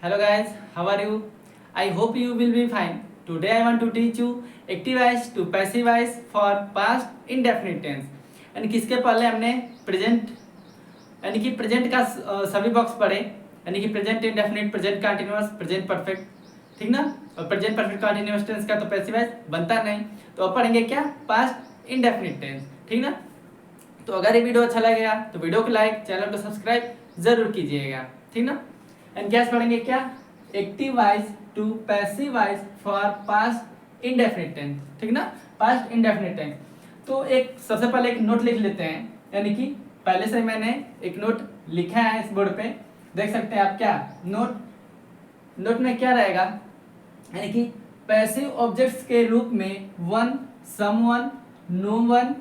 Hello guys, how are you? I hope you will be fine. Today I want to teach you active voice to passive voice for past indefinite tense. यानी कि इसके पहले हमने present यानी कि present का सभी box पढ़े, यानी कि present indefinite, present continuous, present perfect, ठीक ना। और प्रेजेंट परफेक्ट कंटिन्यूअस टेंस का तो पैसिव वॉइस बनता नहीं, तो अब पढ़ेंगे क्या, पास्ट इंडेफिनिट टेंस, ठीक ना। तो अगर ये वीडियो अच्छा लगेगा तो वीडियो को लाइक, चैनल को सब्सक्राइब जरूर कीजिएगा, ठीक ना। एंड क्या पढ़ेंगे, क्या, active voice to passive voice for past indefinite tense, ठीक ना, पास्ट इंडेफिनिट टेंस। तो एक सबसे पहले एक नोट लिख लेते हैं, यानी कि पहले से मैंने एक नोट लिखा है इस बोर्ड पे, देख सकते हैं आप। क्या नोट में क्या रहेगा, यानी कि पैसिव ऑब्जेक्ट्स के रूप में one, someone, no one,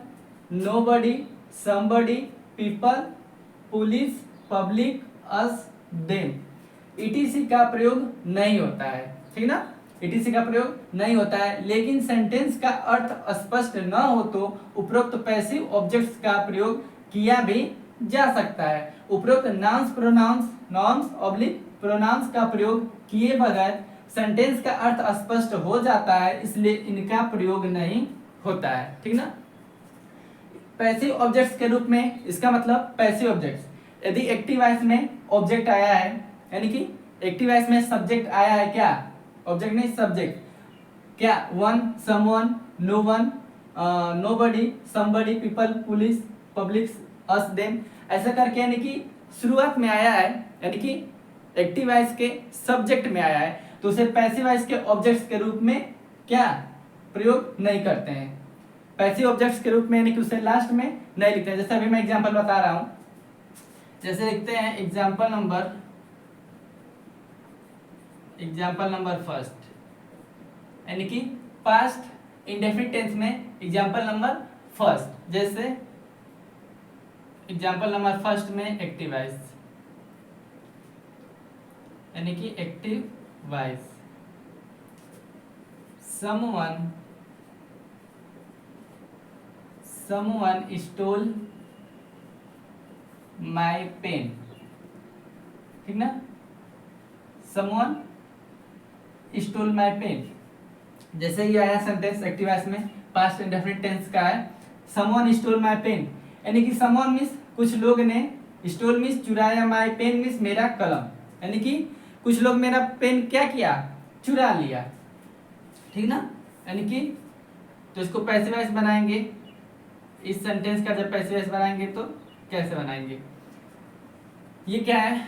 nobody, somebody, people, police, public, us, them, ETC का प्रयोग नहीं होता है, ठीक ना। ईटीसी का प्रयोग नहीं होता है, लेकिन सेंटेंस का अर्थ स्पष्ट न हो तो उपरोक्त पैसिव ऑब्जेक्ट्स का प्रयोग किया भी जा सकता है। उपरोक्त नाउन्स, प्रोनाउंस, नॉन्स ऑब्लिक प्रोनाउंस का प्रयोग किए बगैर सेंटेंस का अर्थ स्पष्ट हो जाता है, इसलिए इनका प्रयोग नहीं होता है, ठीक ना। पैसिव ऑब्जेक्ट्स के रूप में, इसका मतलब पैसिव ऑब्जेक्ट्स, यदि एक्टिव वॉइस में ऑब्जेक्ट आया है, यानी कि एक्टिव वॉइस में सब्जेक्ट आया है, क्या, ऑब्जेक्ट नहीं सब्जेक्ट, क्या, one, someone, no one, nobody, somebody, people, police, public, us, them, ऐसा करके, यानी कि शुरुआत में आया है, यानी कि एक्टिव वॉइस के सब्जेक्ट में आया है, तो उसे पैसिव वॉइस के ऑब्जेक्ट्स के रूप में क्या प्रयोग नहीं करते हैं, पैसिव ऑब्जेक्ट्स के रूप में, यानी कि उसे लास्ट में नहीं लिखते हैं। जैसे अभी मैं एग्जांपल बता रहा हूं, जैसे लिखते हैं एग्जांपल नंबर फर्स्ट, यानी कि पास्ट इंडेफिनिट टेंस में एग्जांपल नंबर फर्स्ट, जैसे एग्जांपल नंबर फर्स्ट में एक्टिव वॉइस, यानी कि active voice, someone stole my pen, ठीक ना, someone stole my pen, जैसे ये आया सेंटेंस एक्टिव वॉइस में, पास्ट इंडेफिनिट टेंस का है, someone stole my pen, यानी कि someone मींस कुछ लोग ने, stole मींस चुराया, my pen मींस मेरा कलम, यानी कि कुछ लोग मेरा पेन क्या किया, चुरा लिया, ठीक ना। यानी कि तो इसको पैसिव वॉइस बनाएंगे, इस सेंटेंस का जब पैसिव वॉइस बनाएंगे तो कैसे बनाएंगे, ये क्या है,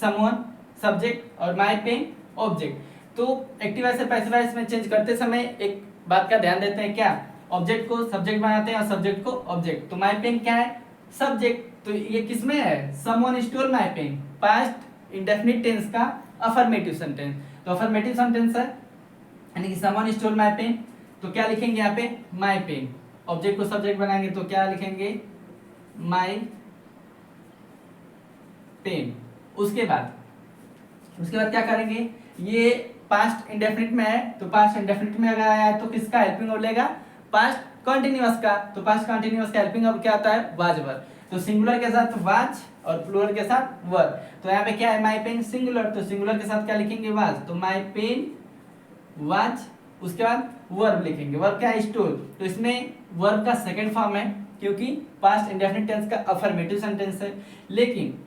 समवन सब्जेक्ट और माय पेन ऑब्जेक्ट। तो एक्टिव वॉइस से पैसिव वॉइस में चेंज करते समय एक बात का ध्यान देते हैं, क्या, ऑब्जेक्ट को सब्जेक्ट बनाते हैं और सब्जेक्ट को ऑब्जेक्ट। तो माय पेन क्या है, सब्जेक्ट, तो ये किसमें है, someone stole my pen, past indefinite tense का अफर्मेटिव सेंटेंस। तो अफर्मेटिव सेंटेंस है, यानी कि समवन स्टोल माय पेन, तो क्या लिखेंगे यहाँ पे, माय पेन, ऑब्जेक्ट को सब्जेक्ट बनाएंगे तो क्या लिखेंगे, माय पेन। उसके बाद क्या करेंगे, ये पास्ट इंडेफिनिट में है, तो पास्ट इंडेफिनिट में अगर आया है तो किसका हेल्पिंग वर्ब लेगा, पास्ट कंटीन्यूअस का। तो पास्ट कंटीन्यूअस का हेल्पिंग वर्ब क्या होता है, वाज वर्ब। तो सिंगुलर के साथ वाज और प्लूरल के साथ वर्ब। तो यहाँ पे क्या है, माय पेन सिंगुलर, तो सिंगुलर के साथ क्या लिखेंगे, वाज, तो माय पेन वाज, उसके बाद वर्ब लिखेंगे, वर्ब क्या है, स्टोल। तो इसमें वर्ब का सेकंड फॉर्म है, क्योंकि पास्ट इंडेफिनिट टेंस का अफर्मेटिव सेंटेंस है, लेकिन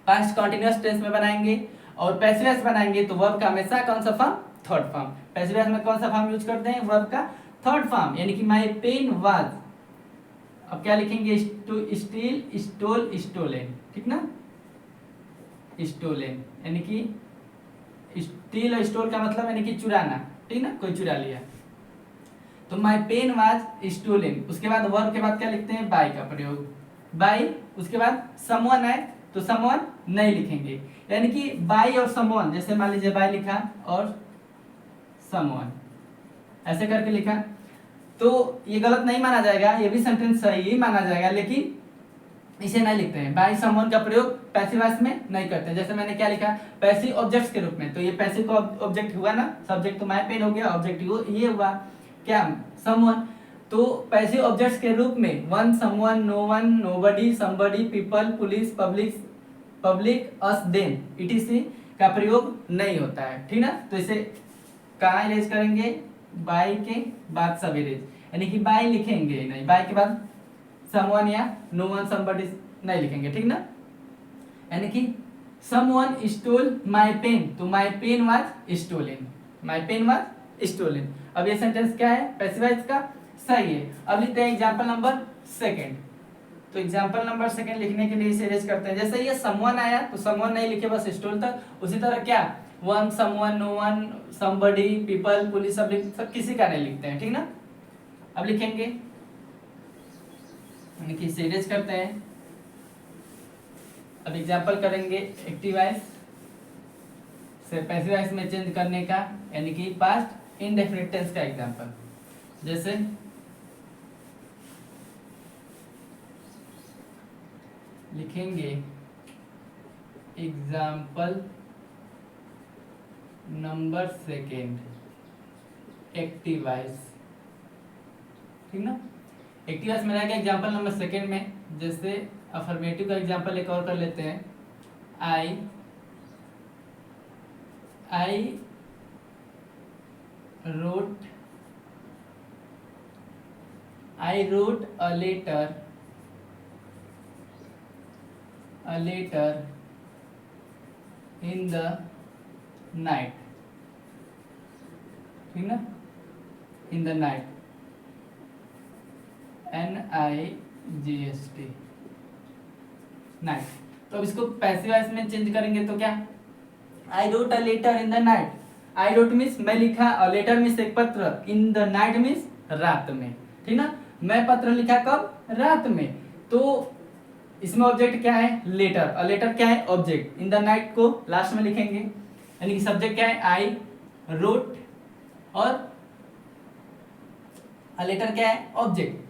पास्ट कंटीन्यूअस टेंस में बनाएंगे और पैसिव वॉइस बनाएंगे तो वर्ब का हमेशा कौन सा form, third form. Passive voice में कौन सा फॉर्म यूज करते हैं, वर्ब का थर्ड फॉर्म, यानी कि माय पेन वाज। अब क्या लिखेंगे, टू स्टील, स्टोल, स्टोलन, ठीक ना, स्टोलन, यानी कि स्टील और स्टोल का मतलब यानी कि चुराना, ठीक ना, कोई चुरा लिया। तो माय पेन वाज स्टोलन, उसके बाद वर्ब के बाद क्या लिखते हैं, बाय का प्रयोग, बाय। उसके बाद समवन है तो समवन नहीं लिखेंगे, यानी कि बाय और समवन, जैसे मान लीजिए बाय लिखा और समवन ऐसे करके लिखा, तो ये गलत नहीं माना जाएगा, ये भी सेंटेंस सही ही माना जाएगा, लेकिन इसे नहीं लिखते हैं। बाय समवन का प्रयोग पैसिव वॉइस में नहीं करते हैं। जैसे मैंने क्या लिखा, पैसिव ऑब्जेक्ट्स के रूप में, तो ये पैसिव का ऑब्जेक्ट हुआ ना, सब्जेक्ट तो माय पेन हो गया, ऑब्जेक्ट ये हुआ क्या, समवन। तो पैसिव ऑब्जेक्ट्स के रूप में one, someone, no one, nobody, somebody, people, police, public, us, them, etc का प्रयोग नहीं होता है, ठीक ना। तो इसे कहाँ इरेज करेंगे, बाय के बाद सब इरेज, यानी कि बाय लिखेंगे नहीं, बाय के बाद समवन या नो वन समबडी नहीं लिखेंगे, ठीक ना। यानी कि समवन स्टोल माय पेन, तो my pen was stolen, my pen was stolen. अब ये सेंटेंस क्या है, पैसिव वॉइस का सही है। अब लिखते हैं एग्जांपल नंबर सेकंड। तो एग्जांपल नंबर सेकंड लिखने के लिए इसे अरेंज करते हैं। जैसे ये समवन आया तो समवन नहीं लिखे, बस स्टोल तक। उसी तरह क्या, one, someone, no one, somebody, people, police, सब किसी का नहीं लिखते हैं, ठीक ना। अब लिखेंगे, यानी कि इसे अरेंज करते हैं। अब एग्जांपल करेंगे एक्टिव वॉइस से पैसिव वॉइस में चेंज करने का, यानी कि पास्ट इंडेफिनिट टेंस का एग्जांपल। जैसे लिखेंगे example number second active voice, ठीक ना। एक्टिव वॉइस में रहेगा एग्जाम्पल नंबर सेकेंड में। जैसे अफर्मेटिव का एग्जाम्पल एक और कर लेते हैं। I wrote a letter in the night, ठीक ना, in the night, NIGST, night. तो अब इसको पैसिव वॉइस में चेंज करेंगे तो क्या, I wrote a letter in the night. I wrote means मैं लिखा, और लेटर मीन्स एक पत्र, इन द नाइट मीन्स रात में, ठीक ना। मैं पत्र लिखा कब, रात में। तो इसमें ऑब्जेक्ट क्या है, लेटर, और लेटर क्या है, ऑब्जेक्ट। इन द नाइट को लास्ट में लिखेंगे, यानी कि सब्जेक्ट क्या है, आई रोट, और लेटर क्या है, ऑब्जेक्ट।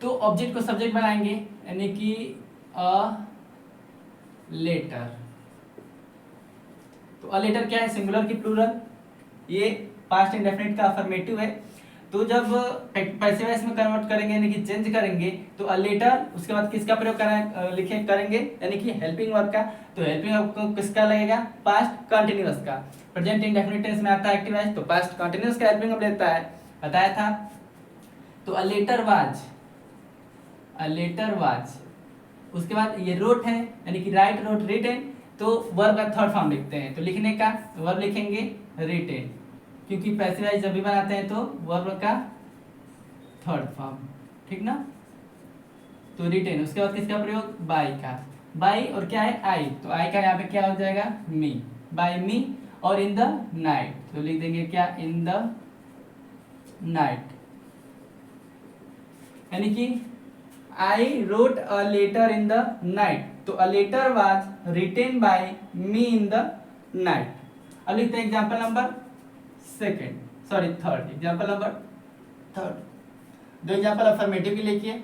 तो ऑब्जेक्ट को सब्जेक्ट बनाएंगे, यानी कि अ लेटर। तो अ लेटर क्या है, सिंगुलर की प्लूरल, ये पास्ट इंडेफिनिट का अफर्मेटिव है। तो जब पैसिव वॉइस में कन्वर्ट करेंगे, यानी कि चेंज करेंगे, तो अ लेटर, उसके बाद किसका प्रयोग करेंगे, यानी कि हेल्पिंग वर्ब का। तो हेल्पिंग वर्ब को किसका लगेगा, पास्ट कंटिन्यूअस का। प्रेजेंट इंडेफिनिट टेंस में आता है एक्टिव वॉइस, तो पास्ट कंटिन्यूअस का हेल्पिंग वर्ब लेता है, बताया था। तो अ लेटर वाज, उसके बाद ये रोट है, यानी कि राइट, रोट, रिटेन। तो वर्ब का थर्ड फॉर्म लिखते हैं, तो लिखने का वर्ब लिखेंगे रिटेन, क्योंकि पैसिव वॉइस जब भी बनाते हैं तो वर्ब का थर्ड फॉर्म, ठीक ना। तो रिटेन, उसके बाद किसका प्रयोग, बाय का। बाय और क्या है, आई, तो आई का यहाँ पे क्या हो जाएगा, मी, बाय मी। और इन द नाइट, तो लिख देंगे क्या, इन द नाइट, यानी कि I wrote a letter in the night. तो a letter was written by me in the night. अब लिखते हैं example number third, example number third. दो एग्जाम्पल अफर्मेटिव के लिखिए।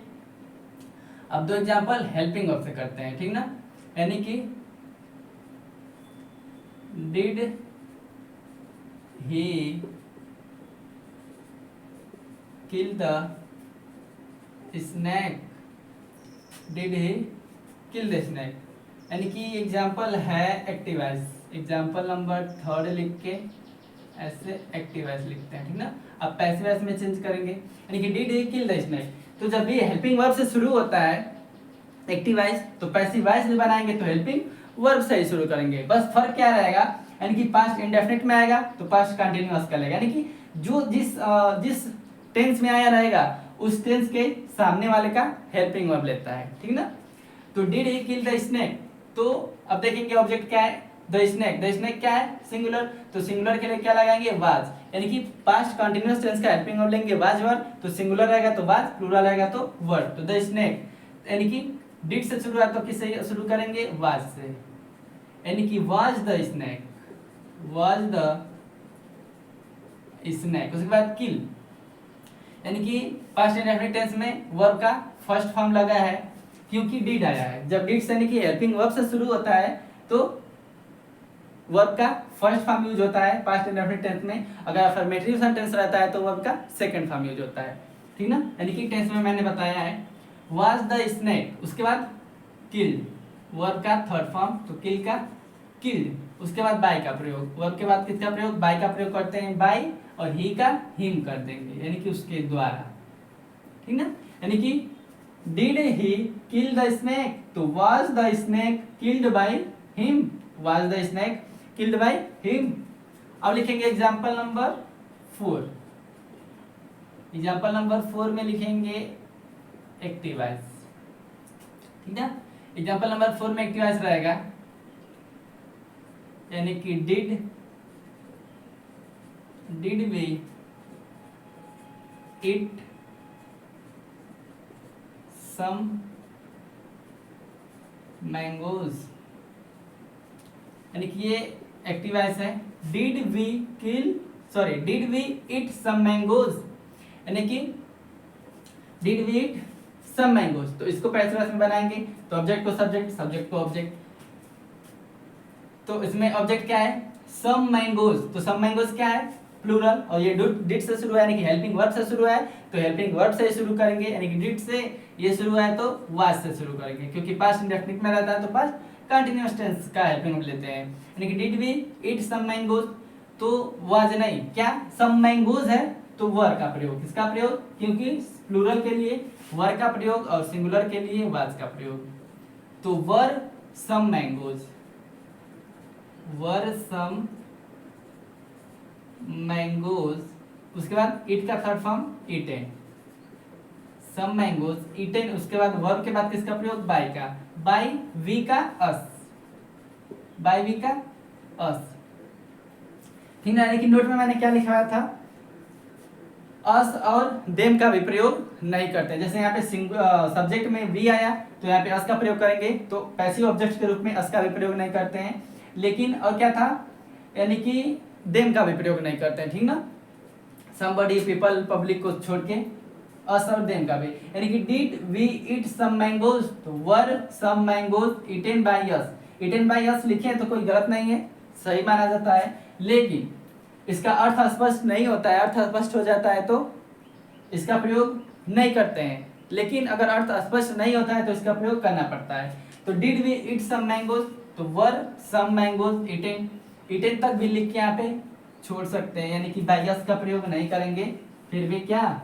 अब दो एग्जाम्पल हेल्पिंग वर्ब से करते हैं, ठीक ना। यानी कि did he kill the snake, did he kill the snake, यानी कि एग्जाम्पल है active voice. Example number third लिख के ऐसे एक्टिव वॉइस लिखते हैं, ठीक ना। अब पैसिव वॉइस में चेंज करेंगे, यानी कि did he kill the snake. तो जब भी हेल्पिंग वर्ब से शुरू होता है एक्टिव वॉइस, तो पैसिव वॉइस भी बनाएंगे तो हेल्पिंग वर्ब से ही शुरू करेंगे। बस फर्क क्या रहेगा, यानी कि पास्ट इंडेफिनिट में आएगा तो पास्ट कंटिन्यूअस का लेगा, यानी कि जो जिस टेंस में आया रहेगा उस टेंस के सामने वाले का हेल्पिंग वर्ब लेता है, ठीक ना। तो did he kill the snake, तो अब देखेंगे ऑब्जेक्ट क्या है, द स्नैक क्या है, सिंगुलर। तो सिंगुलर के लिए क्या लगाएंगे, वाज, यानी कि पास्ट कंटिन्यूअस टेंस का हेल्पिंग वर्ब लेंगे वाज वर्ब। तो सिंगुलर रहेगा तो वाज, प्लूरल रहेगा तो वर्ब। तो द स्नैक, यानी कि डिड से शुरू है तो किससे शुरू करेंगे, वाज से, यानी कि वाज द स्नैक, उसके बाद किल, यानी कि पास्ट इंडेफिनिट टेंस में वर्ब का फर्स्ट फॉर्म लगा है क्योंकि डिड आया है। जब डिड यानी कि हेल्पिंग वर्ब से शुरू होता है तो वर्ब का फर्स्ट फॉर्म यूज होता है पास्ट इंडेफिनिट टेंस में। अगर अफर्मेटिव सेंटेंस रहता है तो वर्ब का सेकंड फॉर्म यूज होता है, ठीक ना। यानी कि टेंस में मैंने बताया है वाज द स्नैक, उसके बाद किल, वर्ब का थर्ड फॉर्म, तो किल का किल्ड, उसके बाद बाय का प्रयोग, वर्ब के बाद किसका प्रयोग, बाय का प्रयोग करते हैं, बाय, और ही का हिम कर देंगे, यानी कि उसके द्वारा, ठीक ना। यानी कि did he kill the snake, तो was the snake killed by him, was the snake killed by him. अब लिखेंगे एग्जाम्पल नंबर 4, एग्जाम्पल नंबर 4 में लिखेंगे एक्टिव वॉइस, ठीक है। एग्जाम्पल नंबर 4 में एक्टिव वॉइस रहेगा, यानी कि did we eat some mangoes, यानी कि ये एक्टिव वॉइस है। Did we eat some mangoes, यानी कि did we eat some mangoes, तो इसको पैसिव वॉइस में बनाएंगे, तो ऑब्जेक्ट को सब्जेक्ट, सब्जेक्ट को ऑब्जेक्ट, तो इसमें ऑब्जेक्ट क्या है, सम मैंगोज, तो सम मैंगोज क्या है, प्लूरल, और ये डिड से शुरू है, यानी कि हेल्पिंग वर्ब से शुरू है, तो हेल्पिंग वर्ब से शुरू करेंगे, यानी कि डिड से ये शुरू है तो वाज से शुरू करेंगे, क्योंकि पास्ट इंडेफिनिट में रहता है तो पास्ट कंटीन्यूअस टेंस का हेल्पिंग वर्ब लेते हैं, यानी कि did we eat some mangoes, तो वाज नहीं, क्या सम मैंगोज है, तो वर का प्रयोग, किसका प्रयोग, क्योंकि प्लूरल के लिए वर का प्रयोग और सिंगुलर के लिए वाज का प्रयोग, तो were some mangoes, were some mangoes, उसके बाद इट का थर्ड फॉर्म ईटेन, सम मैंगोज ईटेन, उसके बाद वर्ब के बाद किसका प्रयोग, बाय का, बाय वी का अस, बाय वी का अस, ठीक है। लेकिन नोट में मैंने क्या लिखा था, अस और देम का भी प्रयोग नहीं करते, जैसे यहाँ पे सब्जेक्ट में वी आया तो यहाँ पे अस का प्रयोग करेंगे, तो पैसिव ऑब्जेक्ट के रूप में अस का भी प्रयोग नहीं करते हैं, लेकिन और क्या था, यानी कि देम का भी प्रयोग नहीं करते हैं, ठीक ना, समबडी, पीपल, पब्लिक को छोड़ के अस और देम का भी, यानी कि did we eat some mangoes, तो were some mangoes eaten by us, eaten by us लिखे तो कोई गलत नहीं है, सही माना जाता है, लेकिन इसका अर्थ स्पष्ट नहीं होता है, अर्थ स्पष्ट हो जाता है तो इसका प्रयोग नहीं करते हैं, लेकिन अगर अर्थ स्पष्ट नहीं होता है तो इसका प्रयोग करना पड़ता है, तो did we eat some mangoes, तो were some mangoes eaten, eaten तक भी लिख के यहाँ पे छोड़ सकते हैं, यानी कि बाय अस का प्रयोग नहीं करेंगे, फिर भी क्या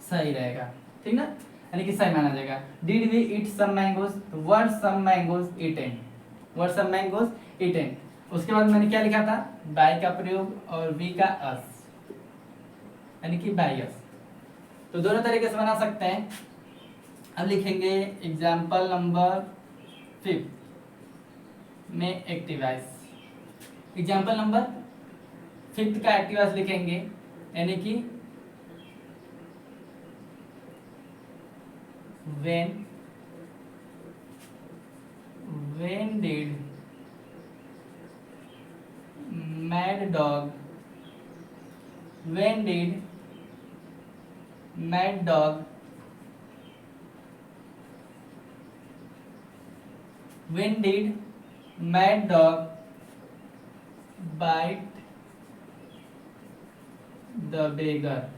सही रहेगा, ठीक ना, यानी कि सही माना जाएगा, did we eat some mangoes, तो were some mangoes eaten, were some mangoes eaten, उसके बाद मैंने क्या लिखा था, बाय का प्रयोग और वी का अस, यानी कि बाय अस, तो दोनों तरीके से बना सकते हैं। अब लिखेंगे एग्जाम्पल नंबर 5 में एक्टिव वॉइस, एग्जाम्पल नंबर 5 का एक्टिव वॉइस लिखेंगे, यानी कि when did mad dog, when did mad dog, when did mad dog bite the beggar,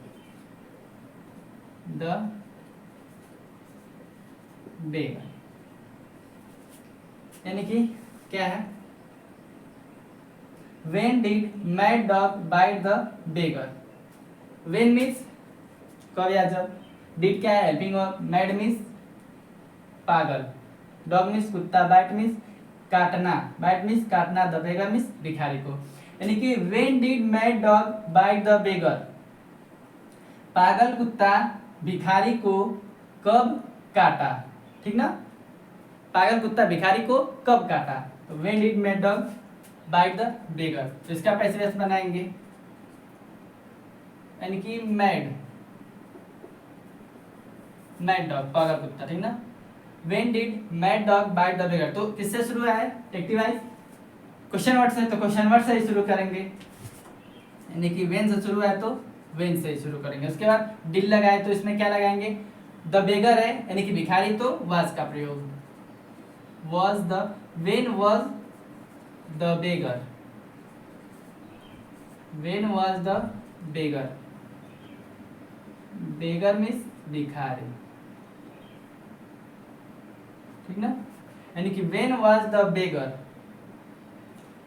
the beggar, यानी कि क्या है, when did mad dog bite the beggar, when means कब या जब, did क्या है हेल्पिंग वर्ब, mad means पागल, dog means कुत्ता, bite means काटना, bite means काटना, the beggar means भिखारी को, यानी कि when did mad dog bite the beggar, पागल कुत्ता भिखारी को कब काटा, ठीक ना, पागल कुत्ता भिखारी को कब काटा, तो when did mad dog bite the beggar, तो इसका पैसिव वॉइस बनाएंगे, यानी कि मैड डॉग पागल कुत्ता, ठीक ना, when did mad dog bite the beggar, तो किससे शुरू है एक्टिव वॉइस, क्वेश्चन वर्ड से, तो क्वेश्चन वर्ड से ही शुरू करेंगे, यानी कि when से शुरू है तो when से ही शुरू करेंगे, उसके बाद did लगाए तो इसमें क्या लगाएंगे, द बेगर है यानी कि भिखारी, तो वाज का प्रयोग, was the, when was the beggar, when was the beggar, beggar means भिखारी, ठीक ना, यानी कि when was the beggar,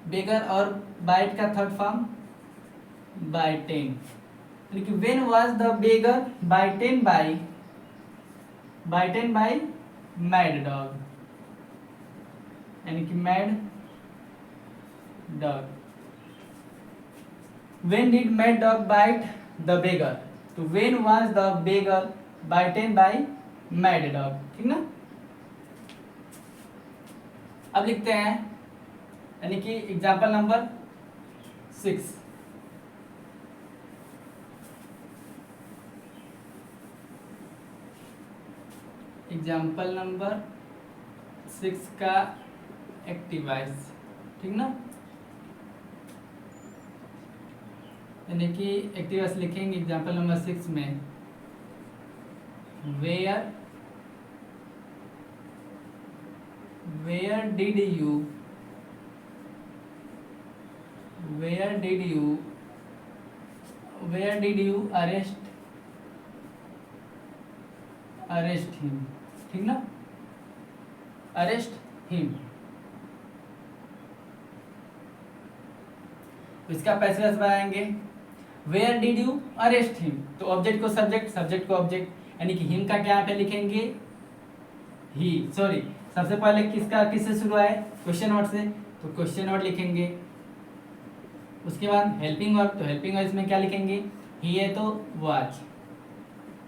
बेगर और बाइट का थर्ड फॉर्म बाइटेन, यानी कि when was the beggar bitten by mad dog, यानी कि mad dog. When did mad dog bite the beggar, तो when was the beggar bitten by mad dog, ठीक ना। अब लिखते हैं, यानी कि एग्जाम्पल नंबर 6। एग्जाम्पल नंबर 6 का एक्टिवाइज, ठीक ना। यानी कि एक्टिवाइज लिखेंगे एग्जाम्पल नंबर 6 में, where did you arrest him, ठीक ना, अरेस्ट हिम। इसका पैसे बनाएंगे, where did you arrest him, तो ऑब्जेक्ट को सब्जेक्ट, सब्जेक्ट को ऑब्जेक्ट, यानी कि हिम का क्या पे लिखेंगे ही, सॉरी सबसे पहले किससे शुरू है, क्वेश्चन वर्ड से, तो क्वेश्चन वर्ड लिखेंगे। उसके बाद हेल्पिंग वर्ब, तो हेल्पिंग वर्ब में क्या लिखेंगे, ही है तो वाज,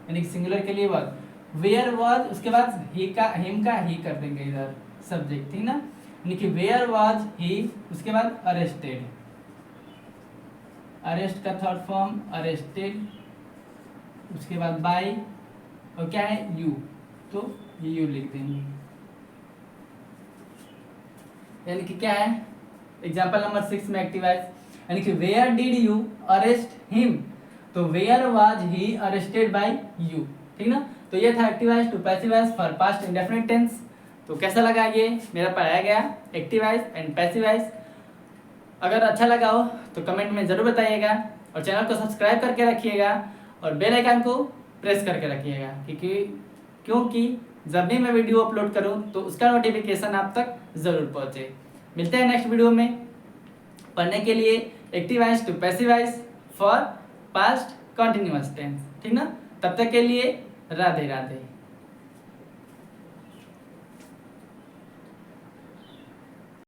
यानी कि सिंगुलर के लिए वाज। वेयर वाज, उसके बाद हिम का ही कर देंगे इधर सब्जेक्ट, ठीक ना, यानी कि वेयर वाज ही, उसके बाद अरेस्टेड, अरेस्ट का थर्ड फॉर्म अरेस्टेड, उसके बाद बाय, और क्या है यू, तो यू लिख देंगे। यानी कि क्या है एग्जाम्पल नंबर 6 में एक्टिवाइज, यानी कि where did you arrest him, तो where was he arrested by you, ठीक ना। तो ये था active voice to passivise for past indefinite tense. तो कैसा लगा ये मेरा पढ़ाया गया एक्टिवाइज एंड पैसिवाइज। अगर अच्छा लगा हो तो कमेंट में ज़रूर बताइएगा, और चैनल को सब्सक्राइब करके रखिएगा, और बेल आइकन को प्रेस करके रखिएगा, क्योंकि जब भी मैं वीडियो अपलोड करूं तो उसका नोटिफिकेशन आप तक ज़रूर पहुंचे। मिलते हैं नेक्स्ट वीडियो में पढ़ने के लिए activise to passivise for past continuous tense, ठीक ना। तब तक के लिए राधे राधे।